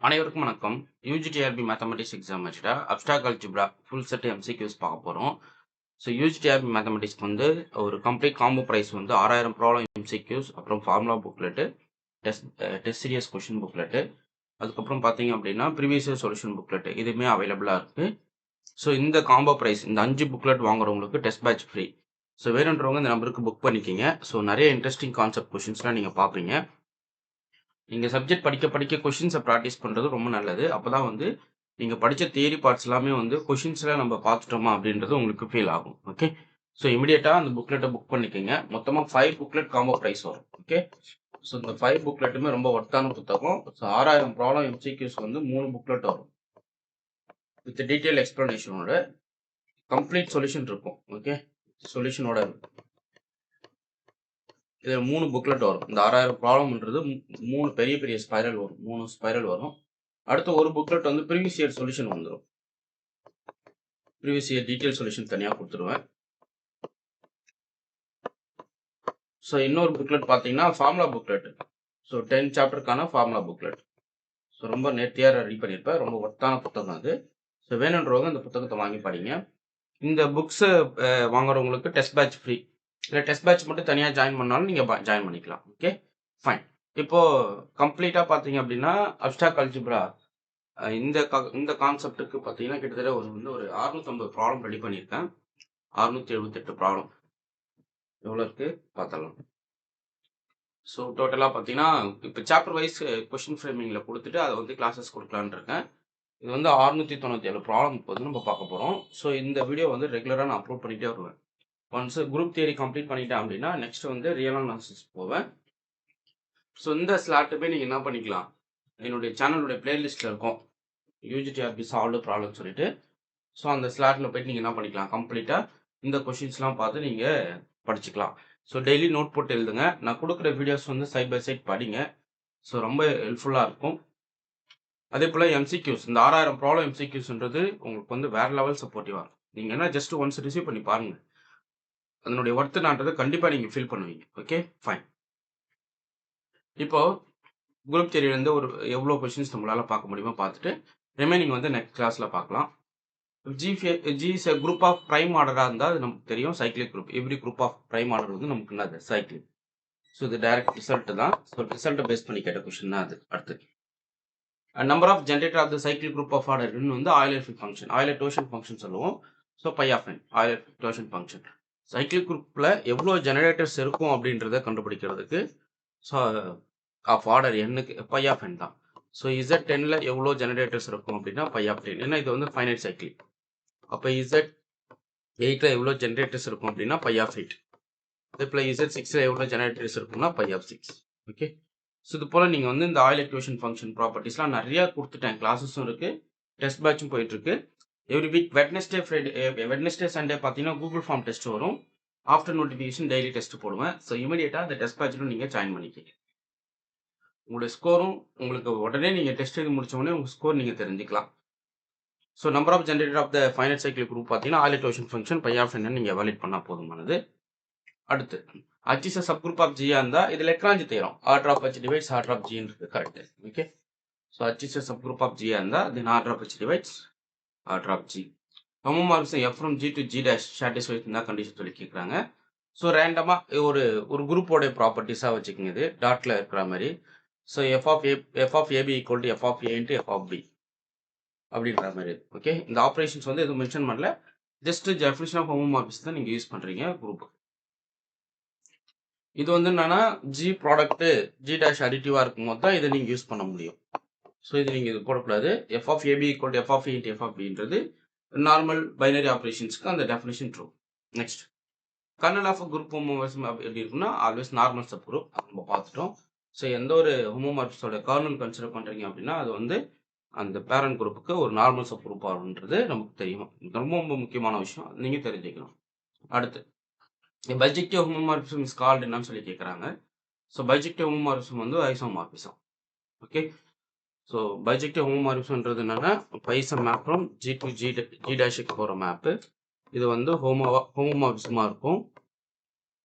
அனைவருக்கும் வணக்கம். UGTRB mathematics exam வச்சுட்டா abstract algebra full set MCQs பார்க்க போகிறோம். ஸோ யூஜிடிஆர்பி மேத்தமெட்டிக்ஸ்க்கு வந்து ஒரு கம்ப்ளீட் காம்போ ப்ரைஸ் வந்து 6000 ப்ராப்ளம் எம்சிக்யூஸ், அப்புறம் formula booklet, test serious question booklet, அதுக்கப்புறம் பார்த்தீங்க அப்படின்னா ப்ரீவியஸ் இயர் சொல்யூஷன் புக்லெட்டு இதுவுமே அவைலபிளாக இருக்குது. ஸோ இந்த காம்போ ப்ரைஸ் இந்த 5 புக்லெட் வாங்குறவங்களுக்கு டெஸ்ட் பேட்ச் ஃப்ரீ. ஸோ வேணுன்றவங்க இந்த நம்பருக்கு புக் பண்ணிக்கிங்க. ஸோ நிறைய இன்ட்ரெஸ்டிங் கான்செப்ட் கொஷின்ஸ்லாம் நீங்கள் பார்ப்பீங்க. நீங்கள் சப்ஜெக்ட் படிக்க கொஷின்ஸை ப்ராக்டிஸ் பண்ணுறது ரொம்ப நல்லது. அப்போ தான் வந்து நீங்கள் படித்த தியரி பார்ட்ஸ் எல்லாமே வந்து கொஷின்ஸில் நம்ம பார்த்துட்டோமா அப்படின்றது உங்களுக்கு ஃபீல் ஆகும். ஓகே, ஸோ இமீடியட்டாக அந்த புக்லெட்டை புக் பண்ணிக்கோங்க. மொத்தமாக 5 புக்லெட் காம்போ ப்ரைஸ் வரும். ஓகே, ஸோ இந்த 5 புக்லெட்டுமே ரொம்ப ஒர்த்தான புத்தகம். ஸோ 6000 ப்ராப்ளம் எம்சிக்யூஸ் வந்து 3 புக்லெட் வரும் வித் டீட்டெயில் எக்ஸ்ப்ளனேஷனோட கம்ப்ளீட் சொல்யூஷன் இருக்கும். ஓகே, சொல்யூஷனோட இது 3 புக்லெட் வரும். இந்த 6000 ப்ராப்ளம்ன்றது 3 பெரிய ஸ்பைரல் வரும். 3 ஸ்பைரல் வரும். அடுத்து ஒரு புக்லெட் வந்து ப்ரீவியஸ் இயர் சொல்யூஷன் வந்துடும். ப்ரீவியஸ் இயர் டீட்டெயில் சொல்யூஷன் தனியாக கொடுத்துருவேன். ஸோ இன்னொரு புக்லெட் பார்த்தீங்கன்னா ஃபார்முலா புக்லெட். ஸோ 10 சாப்டருக்கான ஃபார்முலா புக்லெட். ஸோ ரொம்ப நேர்த்தியாக ரெடி பண்ணியிருப்பேன். ரொம்ப ஒர்த்தான புத்தகம் அது. ஸோ வேணுன்றவங்க இந்த புத்தகத்தை வாங்கி படிங்க. இந்த புக்ஸை வாங்குறவங்களுக்கு டெஸ்ட் பேட்ச் ஃப்ரீ. இல்லை டெஸ்ட் பேட்ச் மட்டும் தனியாக ஜாயின் பண்ணாலும் நீங்கள் ஜாயின் பண்ணிக்கலாம். Okay, fine. இப்போது கம்ப்ளீட்டாக பார்த்தீங்க அப்படின்னா அப்ஸ்ட்ராக்ட் அல்ஜிப்ரா இந்த கான்செப்ட்டுக்கு பார்த்தீங்கன்னா கிட்டத்தட்ட ஒரு 650 ப்ராப்ளம் ரெடி பண்ணியிருக்கேன். 678 ப்ராப்ளம் எவ்வளோ இருக்குது பார்த்தலாம். ஸோ டோட்டலாக பார்த்தீங்கன்னா இப்போ சாப்டர் வைஸ் கொஷின் ஃப்ரேமிங்கில் கொடுத்துட்டு அதை வந்து கிளாஸஸ் கொடுக்கலான்னு இருக்கேன். இது வந்து 697 ப்ராப்ளம் இப்போ வந்து நம்ம பார்க்க போகிறோம். ஸோ இந்த வீடியோ வந்து ரெகுலராக நான் அப்லோட் பண்ணிகிட்டே வருவேன். ஒன்ஸ் குரூப் தியரி கம்ப்ளீட் பண்ணிட்டேன் அப்படின்னா நெக்ஸ்ட் வந்து ரியல் அனாலிசிஸ் போவேன். ஸோ இந்த ஸ்லாட்டுமே நீங்கள் என்ன பண்ணிக்கலாம், என்னுடைய சேனலுடைய பிளேலிஸ்ட்டில் இருக்கும் யூஜிடிஆர்பி சால்வ்டு ப்ராப்ளம் சொல்லிட்டு. ஸோ அந்த ஸ்லாட்டில் போய்ட்டு நீங்கள் என்ன பண்ணிக்கலாம், கம்ப்ளீட்டாக இந்த கொஷின்ஸ்லாம் பார்த்து நீங்கள் படிச்சுக்கலாம். ஸோ டெய்லி நோட் போட்டு எழுதுங்க. நான் கொடுக்குற வீடியோஸ் வந்து சைட் பை சைட் படிங்க. ஸோ ரொம்ப ஹெல்ப்ஃபுல்லாக இருக்கும். அதே போல் எம்சிக்யூஸ், இந்த 6000 ப்ராப்ளம் எம்சிக்யூஸ்ன்றது உங்களுக்கு வந்து வேறு லெவல் சப்போர்ட்டிவாக இருக்கும். நீங்கள் என்ன ஜஸ்ட் ஒன்ஸ் ரிசீவ் பண்ணி பாருங்கள், அதனுடைய ஒர்த்து நான்றதை கண்டிப்பாக நீங்கள் ஃபீல் பண்ணுவீங்க. Okay, fine. இப்போது குரூப் தியரியிலேருந்து ஒரு எவ்வளோ கொஷின்ஸ் நம்மளால் பார்க்க முடியுமோ பார்த்துட்டு ரிமைனிங் வந்து நெக்ஸ்ட் கிளாஸில் பார்க்கலாம். G is a group of prime ஆர்டராக இருந்தால் அது நமக்கு தெரியும் cyclic group. Every group of prime order வந்து நமக்கு என்னது சைக்ளிக். ஸோ இது டைரக்ட் ரிசல்ட் தான். ஸோ ரிசல்ட்டை பேஸ் பண்ணி கேட்ட கொஷின் தான் அது. அடுத்து number of generator of the cycle group of ஆர்டர்னு வந்து ஆயிலர் ஃபங்க்ஷன், ஆயிலர் டோஷன் ஃபங்க்ஷன் சொல்லுவோம். So phi of n Euler டோஷன் ஃபங்க்ஷன். சைக்கிள் குரூப்பில் எவ்வளோ ஜெனரேட்டர்ஸ் இருக்கும் அப்படின்றத கண்டுபிடிக்கிறதுக்கு ஸோ ஆஃப் ஆர்டர் எண்ணுக்கு பை ஆஃப் என் தான். ஸோ Z10ல் எவ்வளோ ஜெனரேட்டர்ஸ் இருக்கும் அப்படின்னா பை ஆஃப் 10. ஏன்னா இது வந்து ஃபைனைட் சைக்கிள். அப்போ Z8ல் எவ்வளோ ஜென்ரேட்டர்ஸ் இருக்கும் அப்படின்னா பை ஆஃப் 8. அதே போல் Z6ல் எவ்வளோ ஜெனரேட்டர்ஸ் இருக்கும்னா பை ஆஃப் 6. ஓகே, ஸோ இது போல் நீங்கள் வந்து இந்த ஆயிலர் டோஷன் ஃபங்க்ஷன் ப்ராப்பர்ட்டிஸ்லாம் நிறையா கொடுத்துட்டேன். கிளாஸஸும் இருக்குது, டெஸ்ட் பேட்சும் போயிட்டுருக்கு. எவ்ரி வீக் வெட்னஸ்டே சண்டே பார்த்தீங்கன்னா கூகுள் ஃபார்ம் டெஸ்ட் வரும். ஆஃப்டர் நோட்டிஃபிகேஷன் டெய்லி டெஸ்ட் போடுவேன். ஸோ இமீடியட்டாக அந்த டெஸ்ட் பேட்சில் நீங்கள் ஜாயின் பண்ணிக்கிங்க. உங்களுடைய ஸ்கோரும் உங்களுக்கு உடனே நீங்கள் டெஸ்ட் எழுதி முடிச்ச உடனே உங்கள் ஸ்கோர் நீங்கள் தெரிஞ்சுக்கலாம். So number of generator of the finite cycle group பார்த்தீங்கன்னா ஆயிலர் டோஷன் ஃபங்க்ஷன் பை ஆஃப் என்ன நீங்கள் எவாலுவேட் பண்ணால் போதுமானது. அடுத்து H is a subgroup of G இருந்தால் இது Lagrange theorem order of H divides order of Gன்றது correct. Okay, so H is a subgroup of G இருந்தால் then order of H divides order of G. Homomorphism F from G to G dash satisfy இருந்தால் condition சொல்லி கேட்குறாங்க. So ரேண்டமாக ஒரு குரூப்போடைய ப்ராப்பர்ட்டிஸாக வச்சுக்கோங்க. இது டாட்டில் இருக்கிற மாதிரி. So F of AB equal to F of A into F of B அப்படின்ற மாதிரி. ஓகே, இந்த ஆப்ரேஷன்ஸ் வந்து எதுவும் மென்ஷன் பண்ணல, ஜஸ்ட் டெஃபினிஷன் ஆஃப் ஹோமோமார்பிசம் தான் நீங்கள் யூஸ் பண்ணுறீங்க குரூப். இது வந்து என்னன்னா G ப்ராடக்ட்டு G டேஷ் அடிட்டிவாக இருக்கும்போது தான் இதை நீங்கள் யூஸ் பண்ண முடியும். ஸோ இது நீங்கள் இது போடக்கூடாது. F of AB equal to F of A into F of Bன்றது நார்மல் பைனரி ஆப்ரேஷன்ஸ்க்கு அந்த definition true. Next kernel of group homomorphism எப்படி இருக்குன்னா ஆல்வேஸ் நார்மல் சப் குரூப் நம்ம பார்த்துட்டோம். ஸோ எந்த ஒரு ஹோமோமார்பிசத்தோட கர்னல் கன்சிடர் பண்ணுறீங்க அப்படின்னா அது வந்து அந்த பேரண்ட் குரூப்புக்கு ஒரு நார்மல் சப் குரூப் ஆகுன்றது நமக்கு தெரியும். ரொம்ப ரொம்ப முக்கியமான விஷயம், நீங்கள் தெரிஞ்சுக்கணும். அடுத்து பைஜெக்டிவ் ஹோமோமார்பிசம் இஸ் கால்டு என்னன்னு சொல்லி கேட்குறாங்க. ஸோ பைஜெக்டிவ் ஹோமோமார்பிசம் வந்து ஐசோமார்பிசம். ஓகே, ஸோ பைஜெக்டிவ் ஹோமோமார்பிசம்ன்றது என்னன்னா பைசம் map from G to G டேஷுக்கு போகிற மேப்பு. இது வந்து ஹோமோமார்பிசமாக இருக்கும்.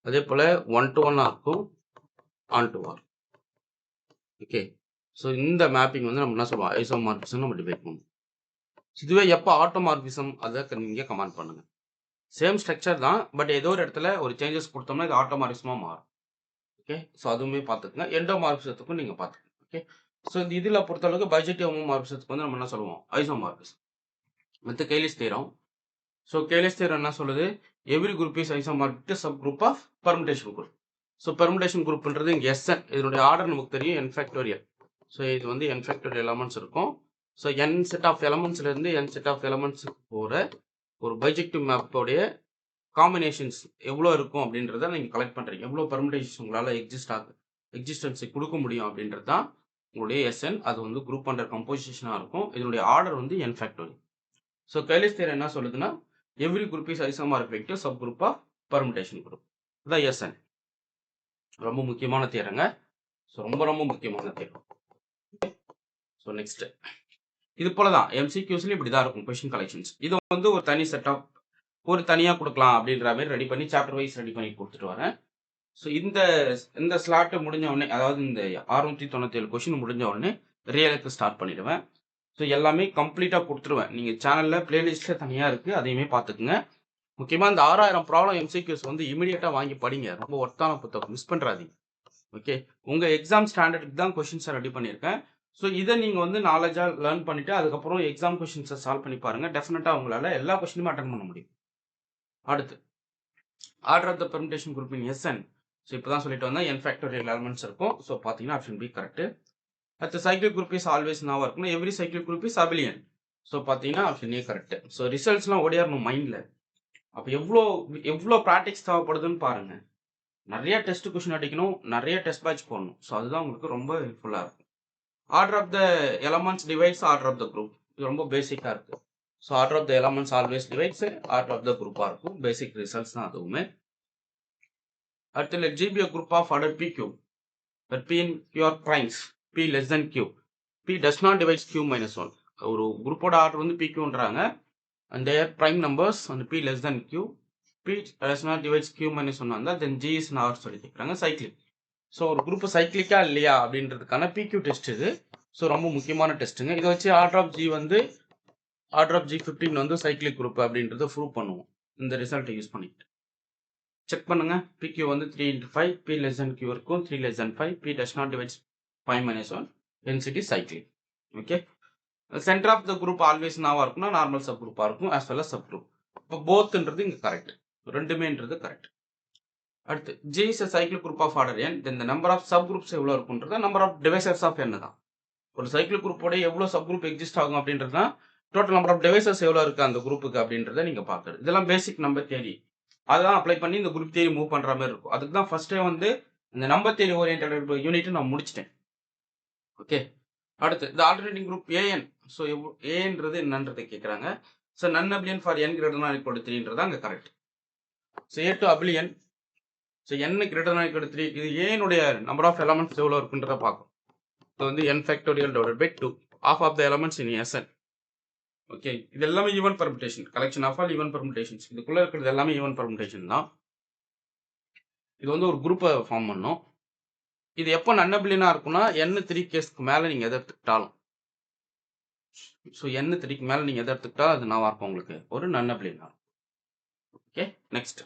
அதே போல் 1 to 1 இருக்கும், onto R. Okay, so இந்த மேப்பிங் வந்து நம்ம என்ன சொல்லுவோம், ஐசோமார்பிசம் நம்ம டிவைட் பண்ணுவோம். இதுவே எப்போ ஆட்டோமார்பிசம் அதை நீங்கள் கமெண்ட் பண்ணுங்கள். சேம் ஸ்ட்ரக்சர் தான், பட் ஏதோ ஒரு இடத்துல ஒரு சேஞ்சஸ் கொடுத்தோம்னா இது ஆட்டோமார்பிசமாக மாறும். ஓகே, ஸோ அதுவுமே பார்த்துக்குங்க. எண்டோமார்பிசத்துக்கும் நீங்கள் பார்த்துக்கங்க. ஓகே, ஸோ இந்த இதில் பொறுத்தளவுக்கு பட்ஜெட்டிவ் ஹோமோமார்பிசத்துக்கு வந்து நம்ம என்ன சொல்லுவோம், ஐசோமார்பிசம். மற்ற Cayley's theorem. So Cayley's theorem என்ன சொல்லுது, every group is isomorphic to subgroup of permutation group. So permutation குரூப்ன்றது இங்கே எஸ்என், இதனுடைய ஆர்டர் நமக்கு தெரியும், n ஃபேக்டோரியல். ஸோ இது வந்து n ஃபேக்டோரியல் எலமெண்ட்ஸ் இருக்கும். ஸோ n செட் ஆஃப் எலமெண்ட்ஸ்லேருந்து n செட் ஆஃப் எலமெண்ட்ஸ் போகிற ஒரு பைஜெக்டிவ் மேப்போடைய காம்பினேஷன்ஸ் எவ்வளோ இருக்கும் அப்படின்றத நீங்கள் கலெக்ட் பண்ணுறீங்க. எவ்வளோ பெர்முடேஷன்ஸ் உங்களால் எக்ஸிஸ்டன்ஸை கொடுக்க முடியும் அப்படின்றது தான் உங்களுடைய எஸ்என். அது வந்து குரூப் அண்டர் கம்போசிஷனாக இருக்கும். இதனுடைய ஆர்டர் வந்து n factorial. So Cayley's theorem என்ன சொல்லுதுன்னா, every group is isomorphic to subgroup of permutation group. இதான் எஸ்என். ரொம்ப முக்கியமான தேரங்க. ஸோ ரொம்ப ரொம்ப முக்கியமான தேரம். ஸோ நெக்ஸ்ட் இது போல தான் எம்சிக்யூஸ்லையும் இப்படி தான் இருக்கும் கொஷின் கலெக்ஷன்ஸ். இது வந்து ஒரு தனி செட்டப், ஒரு தனியாக கொடுக்கலாம் அப்படின்ற மாதிரி ரெடி பண்ணி சாப்டர் வைஸ் ரெடி பண்ணி கொடுத்துட்டு வரேன். ஸோ இந்த ஸ்லாட்டு முடிஞ்ச உடனே, அதாவது இந்த 697 கொஷின் முடிஞ்ச உடனே ரியலுக்கு ஸ்டார்ட் பண்ணிடுவேன். ஸோ எல்லாமே கம்ப்ளீட்டாக கொடுத்துருவேன். நீங்கள் சேனலில் பிளேலிஸ்ட்டில் தனியாக இருக்குது, அதையுமே பார்த்துக்குங்க. முக்கியமாக இந்த 6000 ப்ராப்ளம் எம்சிக்யூஸ் வந்து இமீடியட்டாக வாங்கி படிங்க. ரொம்ப ஒர்த்தான புத்தகம், மிஸ் பண்ணுறாதீங்க. ஓகே, உங்கள் எக்ஸாம் ஸ்டாண்டர்டுக்கு தான் கொஷின்ஸை ரெடி பண்ணியிருக்கேன். ஸோ இதை நீங்கள் வந்து நாலேஜாக லேர்ன் பண்ணிவிட்டு அதுக்கப்புறம் எக்ஸாம் கொஷின்ஸை சால்வ் பண்ணி பாருங்கள். டெஃபினட்டாக உங்களால் எல்லா கொஷினுமே அட்டன் பண்ண முடியும். அடுத்து order of the permutation group in SN. So இப்போ தான் சொல்லிட்டு வந்தால் n ஃபேக்டோரியல் எலமெண்ட்ஸ் இருக்கும். ஸோ பார்த்தீங்கன்னா ஆப்ஷன் பி கரெக்ட். அடுத்து சைக்கிள் குரூப் இஸ் ஆல்வேஸ் நாவாக இருக்கணும். Every cycle group is abelian. So பார்த்தீங்கன்னா ஆப்ஷன் ஏ கரெக்ட். ஸோ ரிசல்ட்ஸ்லாம் ஓடியாரணும் மைண்டில். அப்போ எவ்வளோ ப்ராக்டிக்ஸ் தேவைப்படுதுன்னு பாருங்கள். நிறைய டெஸ்ட் கொஷின் அடிக்கணும், நிறைய டெஸ்ட் பேட்ச் போடணும். ஸோ அதுதான் உங்களுக்கு ரொம்ப ஹெல்ப்ஃபுல்லாக இருக்கும். Order of the elements divides order of the group. இது ரொம்ப பேசிக்காக இருக்குது. So order of the elements always divides order of the குரூப்பாக இருக்கும். பேசிக் ரிசல்ட்ஸ் தான் அதுவுமே. அடுத்து let G be a group of order PQ, where P in Q are primes, P less than Q. P does not divide Q minus 1. ஒரு குரூப்போட order வந்து PQன்றாங்க, and their prime numbers and P less than Q. P does not divide Q minus 1 வந்தால் then G is not சொல்லி கேட்குறாங்க. Cyclic. So ஒரு group சைக்கிளிக்கா இல்லையா அப்படின்றதுக்கான PQ test இது. ஸோ ரொம்ப முக்கியமான டெஸ்ட்டுங்க. இதை வச்சு ஆர்டர் ஆஃப் G வந்து ஆர்டர் ஆஃப் G15 வந்து சைக்கிளிக் குரூப் அப்படின்றத ப்ரூவ் பண்ணுவோம் இந்த ரிசல்ட்டை யூஸ் பண்ணிட்டு. செக் பண்ணுங்க. PQ வந்து 3 into 5, P less than Q இருக்கும், 3 less than 5, P does not divide 5 minus 1, density cyclic. Okay, centre of the group always நாவாக இருக்கும்னா நார்மல் சப் குரூப்பாக இருக்கும், as well as subgroup. இப்போ போத்ன்றது இங்கே கரெக்ட், ரெண்டுமேன்றது கரெக்ட். அடுத்து G is a cyclic group of order n, then the number of sub groups எவ்வளோ இருக்குன்றது number of divisors of n தான். ஒரு சைக்கிள் குரூப்போட எவ்வளோ சப் குரூப் எக்ஸிஸ்ட் ஆகும் அப்படின்றது தான் டோட்டல் நம்பர் ஆஃப் டிவைசர்ஸ் எவ்வளோ இருக்குது அந்த குரூப்புக்கு அப்படின்றத நீங்கள் பார்க்குறது. இதெல்லாம் பேசிக் நம்பர் தியரி. அதெல்லாம் அப்ளை பண்ணி இந்த குரூப் தியரி மூவ் பண்ணுற மாதிரி இருக்கும். அதுக்கு தான் ஃபர்ஸ்டே வந்து இந்த நம்பர் தியரி ஓரியன்டட் யூனிட் நான் முடிச்சிட்டேன். ஓகே, அடுத்து இந்த ஆல்டர்னேட்டிங் குரூப் ஏஎன். ஸோ ஏன்றது என்னன்றதை கேட்குறாங்க. So non abelian for n greater than equal to 3 அங்கே correct. So A two abelian. So n greater than equal to 3, இது ஏனுடைய நம்பர் ஆஃப் எலமெண்ட்ஸ் எவ்வளோ இருக்குன்றத பார்க்கும். இது வந்து n factorial divided by 2 of of the elements in SN. Okay, இது எல்லாமே even permutation, collection of all even permutations. இதுக்குள்ளே இருக்கிறது எல்லாமே ஈவன் பெர்முடேஷன் தான். இது வந்து ஒரு குரூப்பை ஃபார்ம் பண்ணும். இது எப்போ நன்னபிலியனாக இருக்குன்னா n3 கேஸ்க்கு மேலே நீங்கள் எதை எடுத்துக்கிட்டாலும். ஸோ n3க்கு மேலே நீங்கள் எதை எடுத்துக்கிட்டா அது நான் இருக்கும் உங்களுக்கு ஒரு நன்னபிலியனாக. Okay, next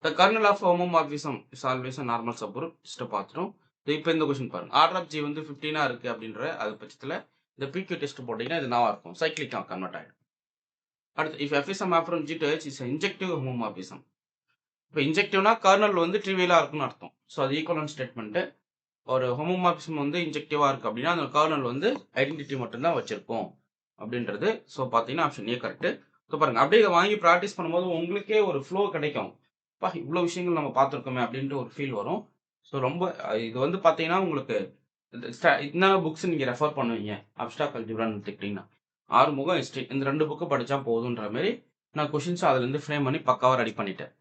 the kernel of homomorphism is always normal subgroup. ஜஸ்ட்டை பார்த்துட்டோம். இப்போ இந்த கொஸ்டின் பாருங்க, ஆர்டர் ஆஃப் G வந்து 15 இருக்குது அப்படின்ற அது பட்சத்தில் இந்த PQ டெஸ்ட் போட்டிங்கன்னா இது நான் இருக்கும், சைக்கிளிக்காக கன்வெர்ட் ஆகிடும். அடுத்து if F is a map from G to H is injective homomorphism. இப்போ இன்ஜெக்டிவ்னா கர்னல் வந்து ட்ரிவியலாக இருக்குன்னு அர்த்தம். ஸோ அது ஈக்குவலன்ட் ஸ்டேட்மெண்ட்டு. ஒரு ஹோமோமார்பிசம் வந்து இன்ஜெக்டிவாக இருக்குது அப்படின்னா அந்த கர்னல் வந்து ஐடென்டிட்டி மட்டும்தான் வச்சிருக்கோம் அப்படின்றது. ஸோ பார்த்தீங்கன்னா ஆப்ஷன் ஏ கரெக்ட். ஸோ பாருங்கள், அப்படியே இதை வாங்கி ப்ராக்டிஸ் பண்ணும்போது உங்களுக்கே ஒரு ஃப்ளோ கிடைக்கும். இவ்வளோ விஷயங்கள் நம்ம பார்த்துருக்கோமே அப்படின்ட்டு ஒரு ஃபீல் வரும். ஸோ ரொம்ப இது வந்து பார்த்தீங்கன்னா உங்களுக்கு என்னென்ன புக்ஸ் நீங்கள் ரெஃபர் பண்ணுவீங்க அப்ஸ்ட்ராக்ட் அல்ஜிப்ரான்னு எடுத்துக்கிட்டிங்கன்னா ஆறுமுகம் ஹிஸ்ட்ரி, இந்த 2 புக்கு படித்தா போதுன்ற மாதிரி நான் கொஷின்ஸ் அதுலேருந்து ஃப்ரேம் பண்ணி பக்காவாக ரெடி பண்ணிட்டேன்.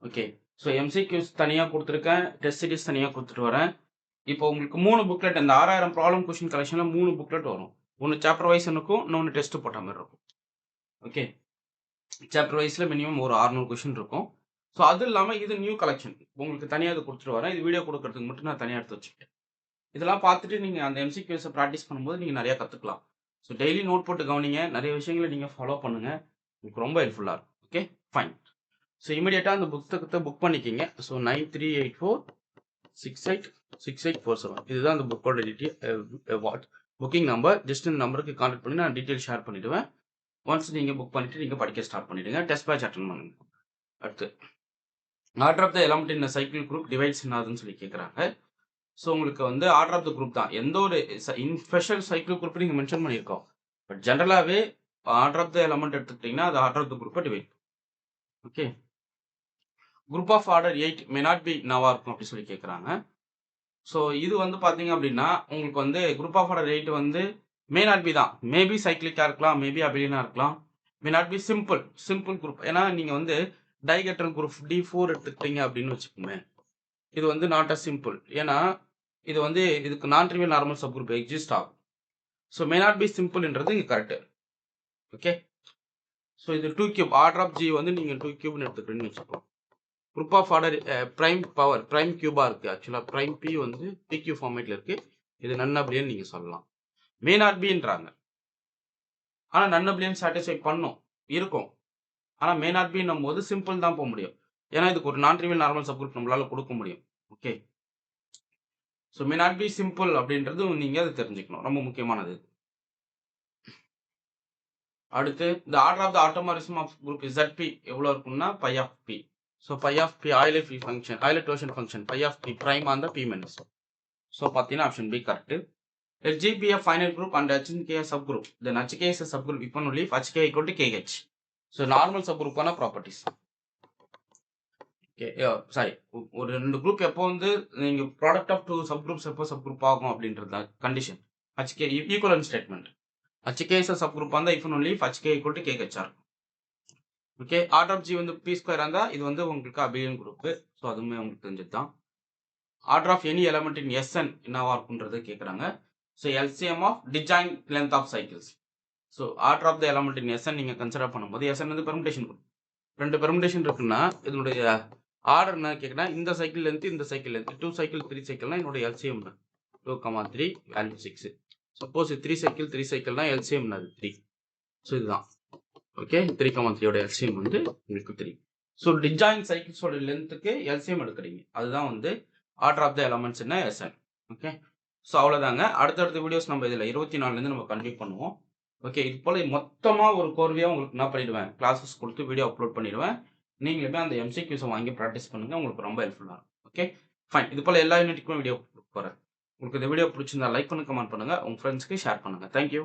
ஓகே, ஸோ MCQs தனியாக கொடுத்துருக்கேன், டெஸ்ட் சீரிஸ் தனியாக கொடுத்துட்டு வரேன். இப்போ உங்களுக்கு 3 புக்லெட், இந்த 6000 ப்ராப்ளம் கொஷின் கலெக்ஷனில் 3 புக்லெட் வரும். ஒன்று சாப்டர் வைஸ் இருக்கும், இன்னொன்று டெஸ்ட் போட்ட மாதிரி இருக்கும். ஓகே, சாப்டர் வைஸில் மினிமம் ஒரு 600 கொஷின் இருக்கும். ஸோ அது இல்லாமல் இது நியூ கலெக்ஷன் உங்களுக்கு தனியாக இது கொடுத்துட்டு வரேன். இது வீடியோ கொடுக்கறதுக்கு மட்டும் நான் தனியாக எடுத்து வச்சுக்கிட்டேன். இதெல்லாம் பார்த்துட்டு நீங்க அந்த எம்சிக்யூஸ பிராக்டிஸ் பண்ணும்போது நீங்க நெறைய கத்துக்கலாம். ஸோ டெய்லி நோட் போட்டு கவனிங்க. நெறைய விஷயங்கள நீங்க ஃபாலோ பண்ணுங்க. உங்களுக்கு ரொம்ப ஹெல்ப்ஃபுல்லா இருக்கும். Okay, fine. ஸோ இமிடியேட்டா அந்த புத்தகத்த புக் பண்ணிக்கங்க. ஸோ 9384686847 இதுதான் அந்த புக்கோட புக்கிங் நம்பர். ஜஸ்ட் இந்த நம்பருக்கு கான்டாக்ட் பண்ணி நான் டீட்டெயில் ஷேர் பண்ணிடுவேன். ஒன்ஸ் நீங்க புக் பண்ணிட்டு நீங்க படிக்க ஸ்டார்ட் பண்ணிடுங்க. டெஸ்ட் பேட்ச் அட்டெண்ட் பண்ணுங்க. அடுத்து order of the element in cycle group divides என்னாதுன்னு சொல்லி கேட்குறாங்க. ஸோ உங்களுக்கு வந்து ஆர்டர் ஆஃப் த குரூப் தான். எந்த ஒரு ஸ்பெஷல் சைக்கிள் குரூப் நீங்க மென்ஷன் பண்ணியிருக்கோம். பட் ஜென்ரலாவே ஆர்டர் ஆஃப் த எலமெண்ட் எடுத்துக்கிட்டீங்கன்னா அது ஆர்டர் ஆஃப் த குரூப்பை divide. Okay, group of order 8 may not be நவா இருக்கும் அப்படி சொல்லி கேட்குறாங்க. ஸோ இது வந்து பார்த்தீங்க அப்படின்னா உங்களுக்கு வந்து குரூப் ஆஃப் ஆர்டர் 8 வந்து மே நாட் பி தான். மேபி சைக்கிளிக்காக இருக்கலாம், மேபி அபிலியனா இருக்கலாம். மே நாட் பி சிம்பிள் குரூப். ஏன்னா நீங்க வந்து டைகெட்ரல் குரூப் D4 எடுத்துக்கிட்டீங்க அப்படின்னு வச்சுக்கோங்க. இது வந்து நாட் அ சிம்பிள். ஏன்னா இது வந்து இதுக்கு நான் trivial normal sub group exist ஆகும். ஸோ மே நாட் பி சிம்பிள்ன்றது இங்கே கரெக்ட். ஓகே, ஸோ இது 2 கியூப் ஆர்டர் ஆஃப் ஜி வந்து நீங்கள் 2 கியூப்னு எடுத்துக்கிறீங்கன்னு வச்சுக்கோங்க. குரூப் ஆஃப் ஆர்டர் பிரைம் கியூபா இருக்கு. ஆக்சுவலா பிரைம் பி வந்து PQ ஃபார்மேட்ல இருக்கு. இது நன் அப்ளியன் நீங்க சொல்லலாம். மே நாட் பின்றாங்க. ஆனா நன் அப்ளியன் சாட்டிஸ்ஃபை பண்ணும் இருக்கும். ஆனா மே நாட் பின்னும் போது சிம்பிள் தான் போக முடியும். ஏன்னா இதுக்கு ஒரு நான் ட்ரிவியல் நார்மல் சப் குரூப் நம்மளால கொடுக்க முடியும். Okay, so may not be simple அப்படின்றது நீங்க அதை தெரிஞ்சுக்கணும். ரொம்ப முக்கியமானது. அடுத்து இந்த order of the automorphism of group ZP எவ்வளோ இருக்கும்னா phi of P. So phi of P Euler function, Euler டோஷன் function phi of P prime on the P minus. So பார்த்தீங்கன்னா option B correct. Let G be a finite group and HK a subgroup. Then HK is a subgroup if and only if HK equal to KH. So normal subgroup ஆன properties. Okay, sorry, ஒரு ரெண்டு group எப்போ வந்து நீங்க product of two subgroups எப்போ subgroup ஆகும் அப்படின்றது condition. HK equivalent statement. HK is a subgroup on the if and only if HK equal to KHR. Okay, order of G வந்து p square இருந்தா இது வந்து உங்களுக்கு abelian group. So அதுவுமே உங்களுக்கு தெரிஞ்சது தான். Order of any element in SN என்னவா இருக்குன்றது கேட்குறாங்க. So LCM of disjoint length of cycles. So order of the element in SN நீங்க கன்சிடர் பண்ணும்போது SN வந்து பெர்முடேஷன் குரூப். ரெண்டு பெர்முடேஷன் இருக்குன்னா இதனுடைய ஆர்டர் என்ன கேட்குறேன், இந்த சைக்கிள் லென்த் இந்த சைக்கிள் லென்த் 2 சைக்கிள் 3 சைக்கிள்னா என்னோட LCM 2,3 வேல்யூ 6. சப்போஸ் 3 சைக்கிள் 3 சைக்கிள்னா LCM 3. ஸோ இதுதான். ஓகே, 3,3 LCM வந்து உங்களுக்கு 3. ஸோ டிஜாயின் சைக்கிள்ஸோட லென்த்துக்கு LCM எடுக்கிறீங்க. அதுதான் வந்து ஆர்டர் ஆஃப் த எலமெண்ட்ஸ் என்ன SN. ஓகே, ஸோ அவ்வளோதாங்க. அடுத்தடுத்த வீடியோஸ் நம்ம இதில் 24 நம்ம கண்டினியூ பண்ணுவோம். ஓகே, இது போல் மொத்தமாக ஒரு கோர்வையாக உங்களுக்கு என்ன பண்ணிடுவேன், கிளாஸஸ் கொடுத்து வீடியோ அப்லோட் பண்ணிடுவேன். நீங்களுமே அந்த MCQஸை வாங்கி ப்ராக்டிஸ் பண்ணுங்கள். உங்களுக்கு ரொம்ப ஹெல்ப்ஃபுல்லாக இருக்கும். Okay, fine. இது போல் எல்லா யூனிட்டுக்கும் வீடியோ போகிறேன். உங்களுக்கு இந்த வீடியோ பிடிச்சிருந்தா லைக் பண்ணுங்க, கமெண்ட் பண்ணுங்கள், உங்கள் ஃப்ரெண்ட்ஸ்க்கு ஷேர் பண்ணுங்கள். தேங்க்யூ.